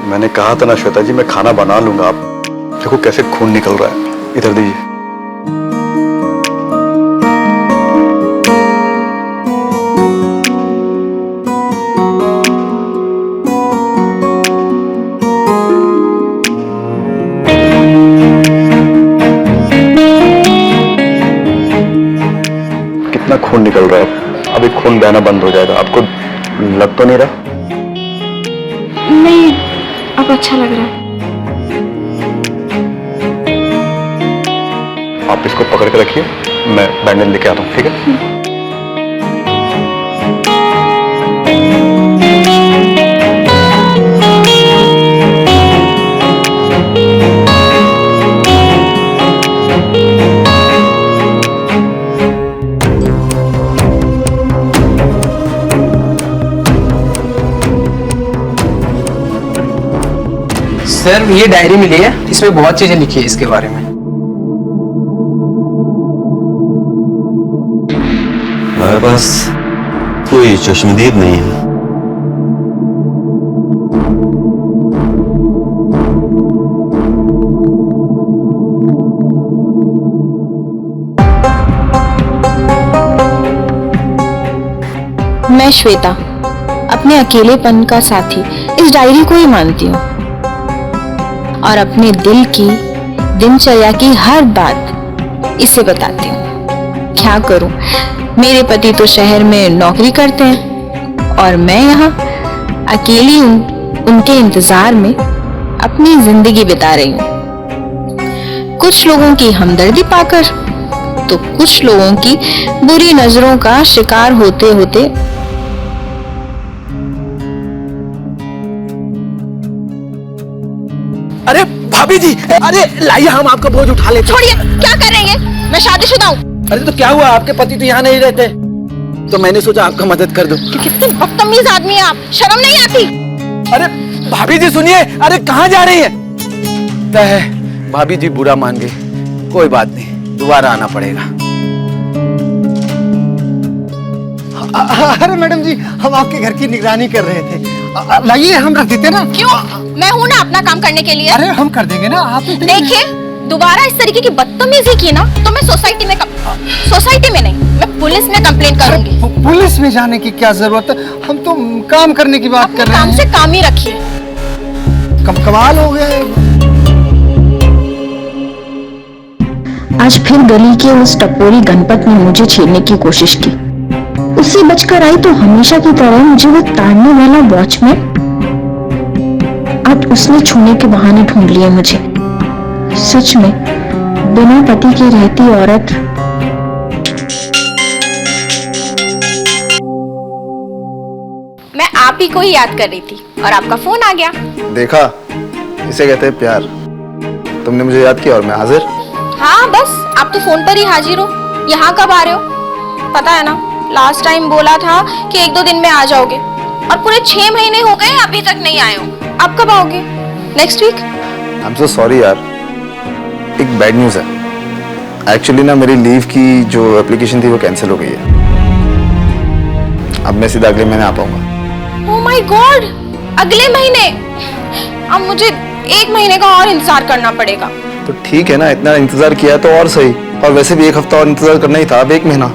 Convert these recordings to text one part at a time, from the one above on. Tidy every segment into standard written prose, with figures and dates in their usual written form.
मैंने कहा था ना श्वेता जी, मैं खाना बना लूंगा। आप देखो कैसे खून निकल रहा है, इधर दीजिए। कितना खून निकल रहा है, अभी खून बहना बंद हो जाएगा। आपको लग तो नहीं रहा? नहीं, अब अच्छा लग रहा है। आप इसको पकड़ के रखिए, मैं बैंडेज लेके आता हूँ, ठीक है? सर ये डायरी मिली है, इसमें बहुत चीजें लिखी है इसके बारे में। हमारे पास कोई चश्मदीद नहीं है। मैं श्वेता, अपने अकेलेपन का साथी इस डायरी को ही मानती हूँ और अपने दिल की दिनचर्या की हर बात इसे बताती हूँ। क्या करूं, मेरे पति तो शहर में नौकरी करते हैं और मैं यहाँ अकेली हूँ, उनके इंतजार में अपनी जिंदगी बिता रही हूँ। कुछ लोगों की हमदर्दी पाकर तो कुछ लोगों की बुरी नजरों का शिकार होते होते अरे भाभी जी, अरे लाइए हम आपका बोझ उठा लेते। छोड़िए, क्या कर रहे हैं? मैं शादीशुदा हूँ। अरे तो क्या हुआ, आपके पति तो यहाँ नहीं रहते, तो मैंने सोचा आपका मदद कर दूं। कितने बदतमीज आदमी है आप, शर्म नहीं आती? अरे भाभी जी सुनिए, अरे कहाँ जा रही हैं? भाभी जी बुरा मान गई, कोई बात नहीं, दोबारा आना पड़ेगा। अरे मैडम जी, हम आपके घर की निगरानी कर रहे थे। लाइए हम रख देते ना। क्यों? मैं हूँ ना अपना काम करने के लिए। अरे हम कर देंगे ना, आप देखिए, दोबारा इस तरीके की बदतमीजी की ना तो मैं सोसाइटी में नहीं, मैं पुलिस में कंप्लेंट करूंगी। पुलिस में जाने की क्या जरूरत है, हम तो काम करने की बात कर रहे हैं। काम से काम ही रखिए। कमाल हो गया। आज फिर गली के उस टपोरी गणपत ने मुझे छेड़ने की कोशिश की। उससे बचकर आई तो हमेशा की तरह मुझे वो ताड़ने वाला वॉचमैन, आज उसने छूने के बहाने ढूंढ लिए मुझे। सच में बिना पति के रहती औरत मैं आप ही को ही याद कर रही थी और आपका फोन आ गया। देखा, इसे कहते हैं प्यार। तुमने मुझे याद किया और मैं हाजिर। हाँ बस, आप तो फोन पर ही हाजिर हो। यहाँ कब आ रहे हो? पता है ना, लास्ट टाइम बोला था कि 1-2 दिन में आ जाओगे और पूरे 6 महीने हो गए अभी तक नहीं आए हो। आप कब आओगे? Next week? I am so sorry यार, एक बैड न्यूज है। एक्चुअली ना मेरी लीव की जो एप्लीकेशन थी वो कैंसिल हो गई है। अब मैं सीधा अगले महीने आ पाऊंगा। ओह माय गॉड, अगले महीने? अब मुझे 1 महीने का और इंतजार करना पड़ेगा। तो ठीक है ना, इतना इंतजार किया तो और सही, और वैसे भी 1 हफ्ता और इंतजार करना ही था, अब 1 महीना।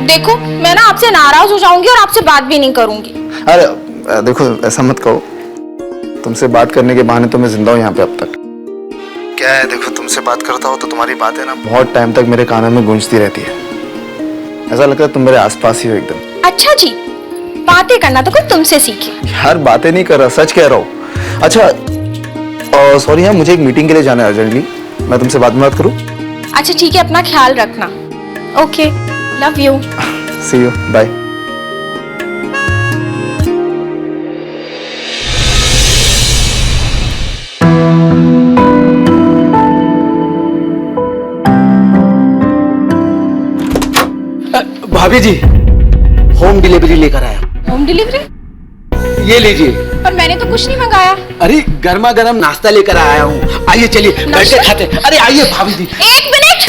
देखो, मैं ना आपसे नाराज हो जाऊंगी और आपसे बात भी नहीं करूंगी। अरे देखो, ऐसा मत कहो, तुमसे बात करने के बहाने तो मैं जिंदा हूँ यहाँ पे अब तक। क्या है, देखो तुमसे बात करता हूँ तो तुम्हारी बातें ना बहुत टाइम तक मेरे कानों में गूंजती रहती है। ऐसा लगता है तुम मेरे आसपास ही हो एकदम। अच्छा जी, बातें करना तो कोई तुमसे सीखे। यार बातें नहीं कर रहा, सच कह रहा हूँ। अच्छा सॉरी यार, मुझे एक मीटिंग के लिए जाना है अर्जेंटली, मैं तुमसे बाद में बात करूँ? अच्छा ठीक है, अपना ख्याल रखना। Okay, love you. See you, bye. भाभी जी, होम डिलीवरी लेकर आया। Home delivery? ये लीजिए। पर मैंने तो कुछ नहीं मंगाया। अरे गर्मा गर्म नाश्ता लेकर आया हूँ, आइए चलिए बैठ के खाते। अरे आइए भाभी जी। 1 मिनट,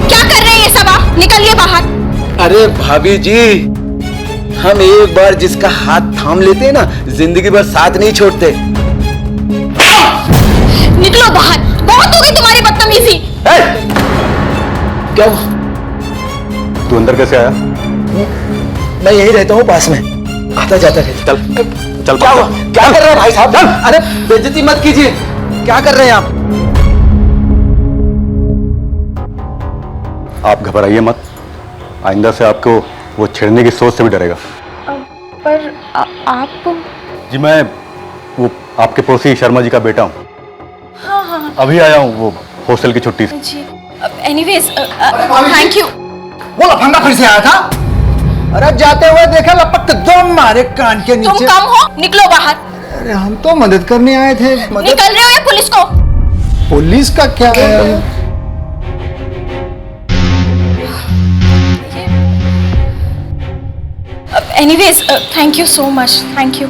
क्या कर रहे हैं ये सब आप? निकलिए बाहर। अरे भाभी जी, हम एक बार जिसका हाथ थाम लेते हैं ना, जिंदगी भर साथ नहीं छोड़ते। निकलो बाहर, बहुत हो गई तुम्हारी बदतमीजी। क्या हुआ? तू अंदर कैसे आया? मैं यही रहता हूँ पास में, आता जाता रहता। चल चल क्या हुआ? क्या कर रहे हैं भाई साहब? अरे बेइज्जती मत कीजिए, क्या कर रहे हैं आप? आप घबराइए मत, आइंदा से आपको वो छेड़ने की सोच से भी डरेगा। पर आप जी मैं वो आपके पड़ोसी शर्मा जी का बेटा हूँ। हाँ, अभी आया हूँ वो हॉस्टल की छुट्टी से। जी। Anyways thank you. वो लफंगा फिर से आया था। अरे जाते हुए देखा लपक दम मारे कान के तुम नीचे। कम हो, निकलो बाहर। अरे हम तो मदद करने आए थे। निकल रहे हो या पुलिस को? पुलिस का क्या है? Anyways thank you so much, thank you.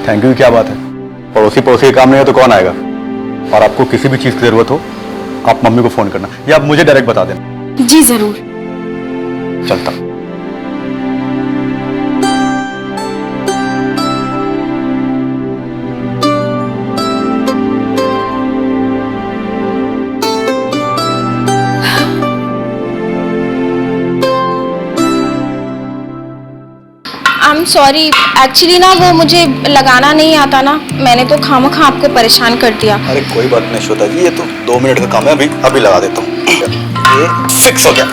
Thank you क्या बात है, पड़ोसी पड़ोसी का काम नहीं है तो कौन आएगा। और आपको किसी भी चीज़ की ज़रूरत हो आप मम्मी को फ़ोन करना या आप मुझे डायरेक्ट बता देना। जी जरूर। चलता। आई एम सॉरी, एक्चुअली ना वो मुझे लगाना नहीं आता ना, मैंने तो खामखा आपको परेशान कर दिया। अरे कोई बात नहीं श्वेता जी, ये तो 2 मिनट का काम है, अभी अभी लगा देता हूँ। ये फिक्स हो गया।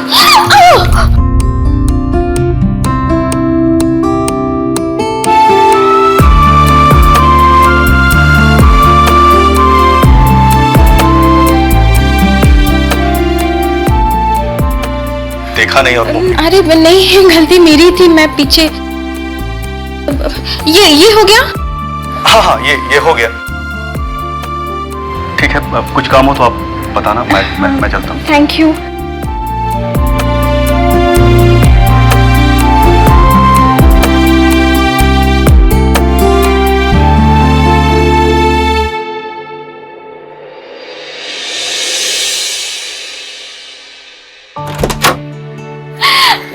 देखा नहीं और मुंह। अरे नहीं, गलती मेरी थी, मैं पीछे। ये हो गया। हाँ हाँ ये हो गया। ठीक है, अब कुछ काम हो तो आप बताना, मैं चलता हूँ। Thank you.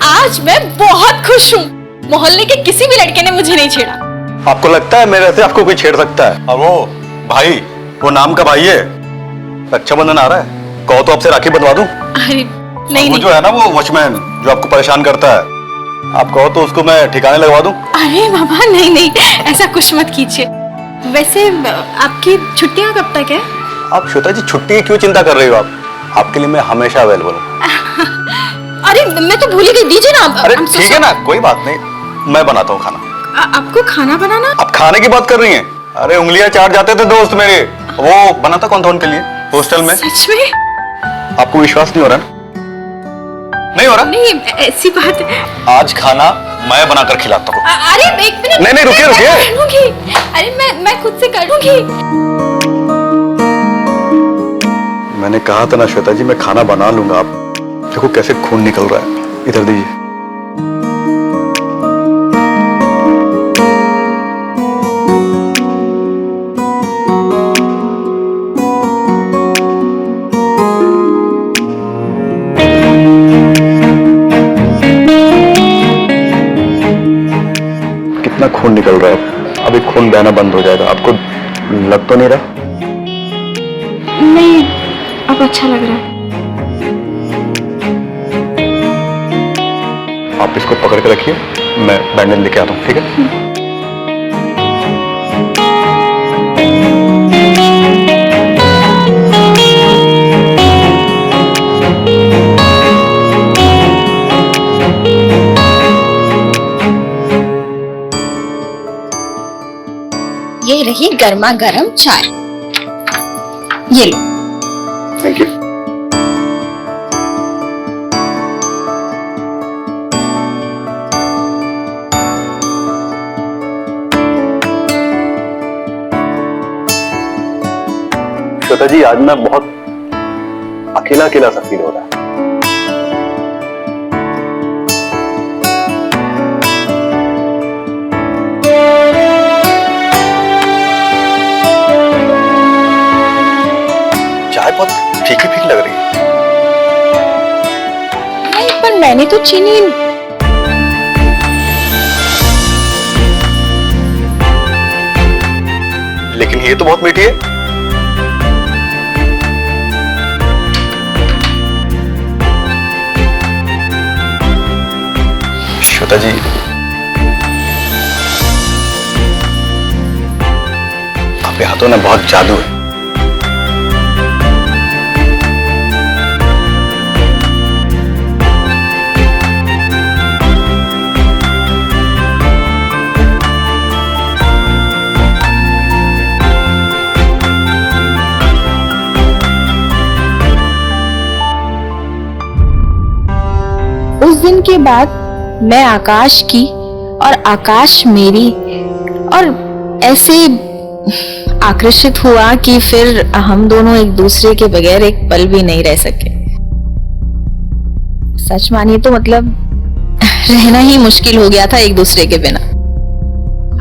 आज मैं बहुत खुश हूँ, मोहल्ले के किसी भी लड़के ने मुझे नहीं छेड़ा। आपको लगता है मेरे से आपको कोई छेड़ सकता है? और वो भाई, वो नाम का भाई है, रक्षाबंधन आ रहा है, कहो तो आपसे राखी बंधवा दूं। अरे नहीं वो नहीं। जो है ना वो वॉचमैन जो आपको परेशान करता है, आप कहो तो उसको मैं ठिकाने लगवा दूं। अरे बाबा नहीं नहीं, ऐसा कुछ मत कीजिए। वैसे आपकी छुट्टियां कब तक है? आप श्वेता जी छुट्टी की क्यों चिंता कर रही हो? आप आपके लिए मैं हमेशा अवेलेबल हूँ। अरे मैं तो भूल ही गई, दीजिए ना। अरे I'm so ठीक है sorry। ना, कोई बात नहीं, मैं बनाता हूँ खाना। आपको खाना बनाना? आप खाने की बात कर रही हैं? अरे उंगलियां चाट जाते थे दोस्त मेरे, वो बनाता कौन था उनके लिए हॉस्टल में। सच में? आपको विश्वास नहीं हो रहा ना? नहीं हो रहा? नहीं ऐसी बात। आज खाना मैं बनाकर खिलाता हूँ। अरे एक मिनट। नहीं, रुकिए, रुकिए। मैं कर लूंगी। अरे मैं खुद से कर लूंगी। मैंने कहा था ना श्वेता जी, मैं खाना बना लूंगा। आप देखो कैसे खून निकल रहा है, इधर दीजिए। कितना खून निकल रहा है, अभी खून बहना बंद हो जाएगा। आपको लग तो नहीं रहा? नहीं, अब अच्छा लग रहा है। आप इसको पकड़ के रखिए, मैं बैंडेज लेके आता हूँ, ठीक है? ये रही गर्मा गर्म चाय, ये लो। Thank you. श्वेता जी, आज मैं बहुत अकेला अकेला सा फील हो रहा है। चाय बहुत फीकी फीकी लग रही है। नहीं, पर मैंने तो चीनी। लेकिन ये तो बहुत मीठी है। श्वेता जी, आपके हाथों में बहुत जादू है। उस दिन के बाद मैं आकाश की और आकाश मेरी और ऐसे आकर्षित हुआ कि फिर हम दोनों एक दूसरे के बगैर एक पल भी नहीं रह सके। सच मानिए तो मतलब रहना ही मुश्किल हो गया था एक दूसरे के बिना।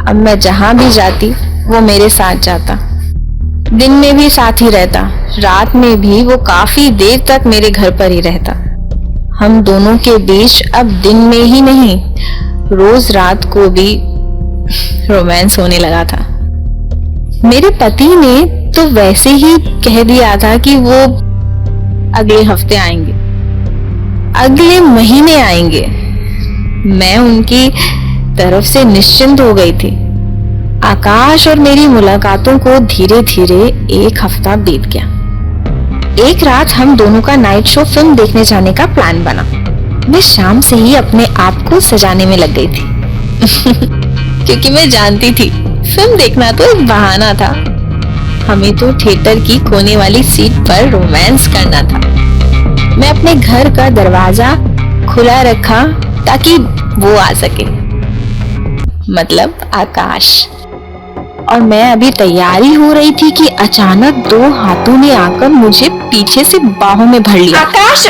अब मैं जहां भी जाती वो मेरे साथ जाता, दिन में भी साथ ही रहता, रात में भी वो काफी देर तक मेरे घर पर ही रहता। हम दोनों के बीच अब दिन में ही नहीं, रोज रात को भी रोमांस होने लगा था। मेरे पति ने तो वैसे ही कह दिया था कि वो अगले हफ्ते आएंगे, अगले महीने आएंगे। मैं उनकी तरफ से निश्चिंत हो गई थी। आकाश और मेरी मुलाकातों को धीरे धीरे एक हफ्ता बीत गया। एक रात हम दोनों का नाइट शो फिल्म देखने जाने का प्लान बना। मैं शाम से ही अपने आप को सजाने में लग गई थी क्योंकि मैं जानती थी फिल्म देखना तो एक बहाना था। हमें तो थिएटर की कोने वाली सीट पर रोमांस करना था। मैं अपने घर का दरवाजा खुला रखा ताकि वो आ सके, मतलब आकाश। और मैं अभी तैयारी हो रही थी कि अचानक दो हाथों ने आकर मुझे पीछे से बाहों में भर लिया। आकाश!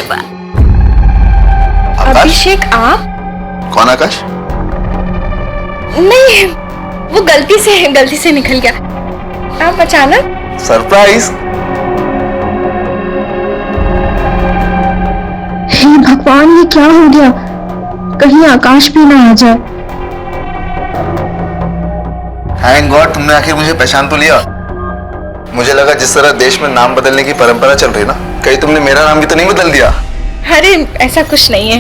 अभिषेक, आप? कौन आकाश? नहीं, वो गलती से निकल गया। आप अचानक? सरप्राइज। हे भगवान, ये क्या हो गया? कहीं आकाश भी ना आ जाए। थैंक गॉड तुमने आखिर मुझे पहचान तो लिया। मुझे लगा जिस तरह देश में नाम बदलने की परंपरा चल रही ना, कहीं तुमने मेरा नाम भी तो नहीं बदल दिया? अरे ऐसा कुछ नहीं है।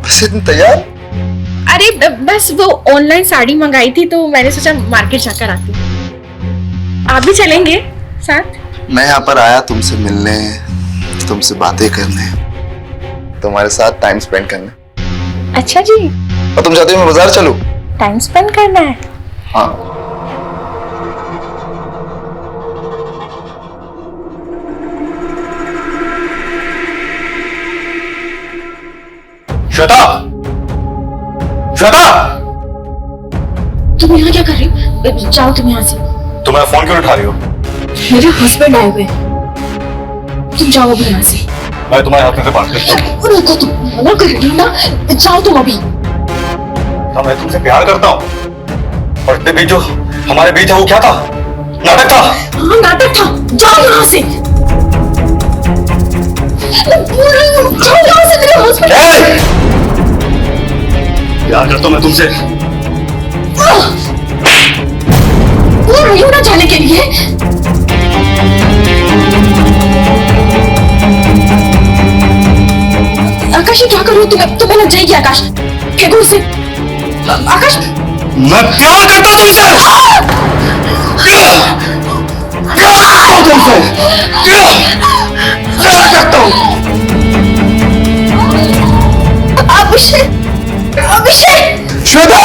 बस इतनी तैयार? अरे बस वो ऑनलाइन साड़ी मंगाई थी तो मैंने सोचा मार्केट जाकर आती। आप भी चलेंगे साथ? मैं यहाँ पर आया तुमसे मिलने, तुमसे बातें करने, तुम्हारे साथ टाइम स्पेंड करने। अच्छा जी, और तुम चाहते हो मैं बाजार चलूं? टाइम स्पेंड करना है? हाँ। श्वेता! श्वेता! तुम यहाँ क्या कर रही हो? जाओ तुम यहाँ से। तुम मेरा फोन क्यों उठा रही हो? मेरे हस्बैंड आए हुए। तुम जाओ अभी यहाँ से। मैं तुम्हारे हाथ में से बात करता हूँ। रुको, तुम मना कर रही हो ना, जाओ तुम अभी। तो मैं तुमसे प्यार करता हूँ और इतने बीच जो हमारे बीच है वो क्या था? नाटक था। हाँ नाटक था, जाओ यहाँ से। जाओ यहाँ से, मेरे हस्बैंड। प्यार करता हूँ मैं तुमसे। बोल रही हूँ ना जाने के लिए। आकाश, ये क्या करूँ? तुम्हें लग जाएगी आकाश, फेंको उसे। आकाश, मैं प्यार करता हूँ तुमसे। प्यार करता हूँ। अभिषेक! श्वेता!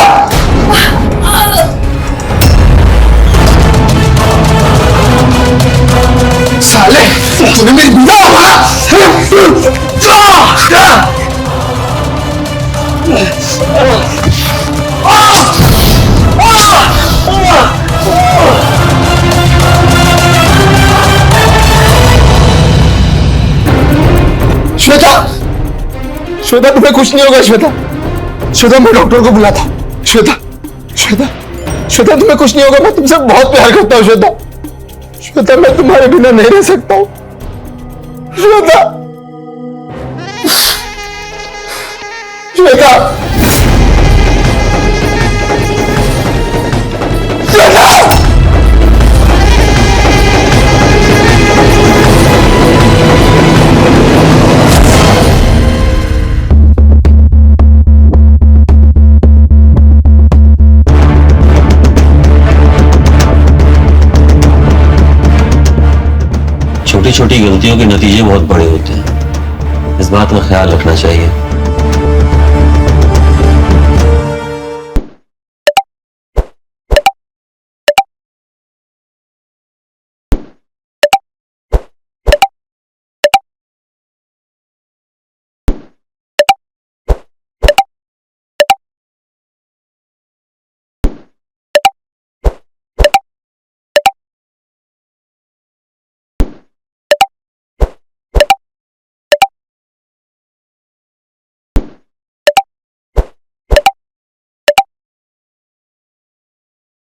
साले, तूने मेरी बुरा श्वेता! श्वेता, तुम्हें कुछ नहीं होगा श्वेता। श्वेता, मैं डॉक्टर को बुलाता। श्वेता, श्वेता, श्वेता, तुम्हें कुछ नहीं होगा। मैं तुमसे बहुत प्यार करता हूँ श्वेता। श्वेता, मैं तुम्हारे बिना नहीं रह सकता हूँ। श्वेता, श्वेता, श्वेता! छोटी छोटी गलतियों के नतीजे बहुत बड़े होते हैं, इस बात का ख्याल रखना चाहिए।